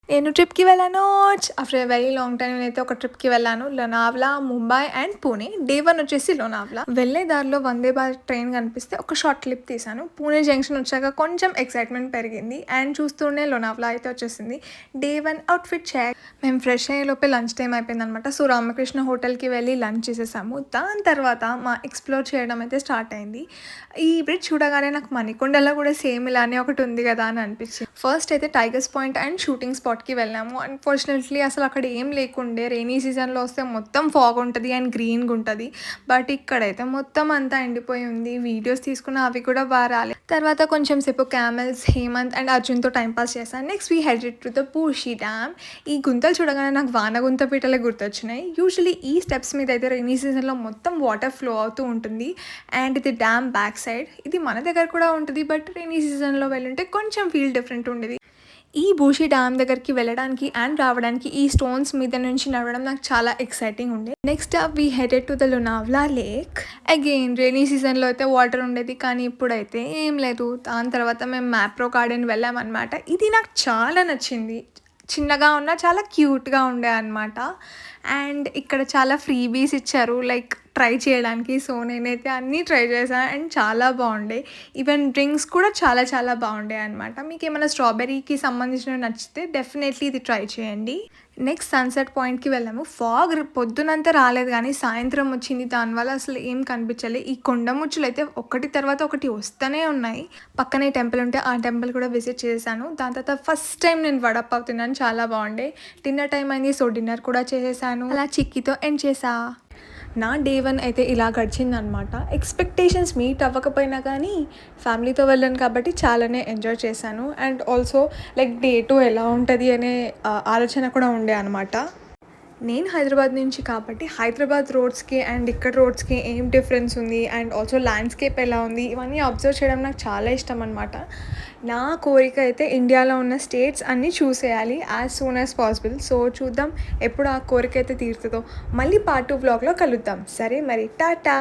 నేను ట్రిప్‌కి వెళ్ళాను. After a very long time నేనైతే ఒక ట్రిప్‌కి వెళ్ళాను. లోనావలా, ముంబై అండ్ పూణే. డే 1 వచ్చేసి లోనావలా. వెళ్ళే దారిలో వందే భారత్ ట్రైన్ కనిపిస్తే ఒక షార్ట్ క్లిప్ తీశాను. పూణే జంక్షన్ వచ్చాక కొంచెం ఎక్సైట్‌మెంట్ పెరిగింది. అండ్ చూస్తూనే లోనావలా అయితే వచ్చేసింది. Day 1 outfit check. మేము ఫ్రెష్ అయ్యేలోపే లంచ్ టైమ్ అయిపోయిందనమాట. సో, రామకృష్ణ హోటల్‌కి వెళ్ళి లంచ్ చేసేసాము. దాని తర్వాత మా ఎక్స్‌ప్లోర్ చేయడం అయితే స్టార్ట్ అయింది. ఈ బ్రిడ్జ్ చూడగానే నాకు మణికొండలో కూడా సేమ్ ఇలానే ఒకటి ఉంది కదా అని అనిపించింది. ఫస్ట్ అయితే టైగర్స్ పాయింట్ అండ్ షూటింగ్ స్పాట్‌కి వెళ్ళాము. అన్‌ఫార్చునేట్‌లీ అసలు అక్కడ ఏం లేకుండే. రెయినీ సీజన్‌లో వస్తే మొత్తం ఫాగ్ ఉంటది అండ్ గ్రీన్‌గా ఉంటది. బట్ ఇక్కడైతే మొత్తం అంతా ఎండిపోయి ఉంది. వీడియోస్ తీసుకున్న అవి కూడా బా రాలేదు. తర్వాత కొంచెం సేపు క్యామెల్స్, హేమంత్ అండ్ అర్జున్‌తో టైమ్ పాస్ చేశాను. Next we headed to the Bhushi dam. ఈ గుంతలు చూడగానే నాకు వానగుంత పీటలే గుర్తొచ్చినాయి. యూజువల్లీ ఈ స్టెప్స్ మీద అయితే రెయినీ సీజన్‌లో మొత్తం వాటర్ ఫ్లో అవుతూ ఉంటుంది. అండ్ ఇది డ్యామ్ బ్యాక్ సైడ్. ఇది మన దగ్గర కూడా ఉంటది. బట్ రెయినీ సీజన్‌లో వెళ్ళుంటే కొంచెం ఫీల్ డిఫరెంట్ ఉండేది. ఈ బూషి డ్యామ్ దగ్గరికి వెళ్ళడానికి అండ్ రావడానికి ఈ స్టోన్స్ మీద నుంచి నడవడం నాకు చాలా ఎక్సైటింగ్ ఉండే. Next we headed to the Lonavala lake. Again rainy సీజన్లో అయితే వాటర్ ఉండేది, కానీ ఇప్పుడైతే ఏం లేదు. దాని తర్వాత మేము మ్యాప్రో గార్డెన్ వెళ్ళామన్నమాట. ఇది నాకు చాలా నచ్చింది. చిన్నగా ఉన్న చాలా క్యూట్గా ఉండే అనమాట. అండ్ ఇక్కడ చాలా ఫ్రీబీస్ ఇచ్చారు లైక్ ట్రై చేయడానికి. సో నేనైతే అన్నీ ట్రై చేశాను అండ్ చాలా బాగుండే. ఈవెన్ డ్రింక్స్ కూడా చాలా చాలా బాగుండే అనమాట. మీకు ఏమైనా స్ట్రాబెర్రీకి సంబంధించినవి నచ్చితే డెఫినెట్లీ ఇది ట్రై చేయండి. నెక్స్ట్ సన్సెట్ పాయింట్కి వెళ్ళాము. ఫాగ్ పొద్దునంతా రాలేదు, కానీ సాయంత్రం వచ్చింది. దానివల్ల అసలు ఏం కనిపించలే. ఈ కొండ ముచ్చులు అయితే ఒకటి తర్వాత ఒకటి వస్తూనే ఉన్నాయి. పక్కనే టెంపుల్ ఉంటే ఆ టెంపుల్ కూడా విజిట్ చేశాను. దాని తర్వాత ఫస్ట్ టైం నేను వడపావ్ తిన్నాను, చాలా బాగుండే. డిన్నర్ టైం అయింది, సో డిన్నర్ కూడా చేసేసాను. అలా చిక్కీతో ఎండ్ చేసా. నా డే 1 అయితే ఇలా గడిచిందనమాట. ఎక్స్‌పెక్టేషన్స్ మీట్ అవ్వకపోయినా కానీ ఫ్యామిలీతో వెళ్ళాను కాబట్టి చాలానే ఎంజాయ్ చేశాను. అండ్ ఆల్సో లైక్ డే 2 ఎలా ఉంటది అనే ఆలోచన కూడా ఉండే అనమాట. నేను హైదరాబాద్ నుంచి కాబట్టి హైదరాబాద్ రోడ్స్‌కి అండ్ ఇక్కడ రోడ్స్‌కి ఏం డిఫరెన్స్ ఉంది అండ్ ఆల్సో ల్యాండ్‌స్కేప్ ఎలా ఉంది, ఇవన్నీ అబ్జర్వ్ చేయడం నాకు చాలా ఇష్టం అనమాట. నా కోరిక అయితే ఇండియాలో ఉన్న స్టేట్స్ అన్నీ చూసేయాలి as soon as possible. So చూద్దాం ఎప్పుడు ఆ కోరిక అయితే తీరుతుందో. మళ్ళీ పార్ట్ 2 వ్లాగ్‌లో కలుద్దాం. సరే మరి టాటా.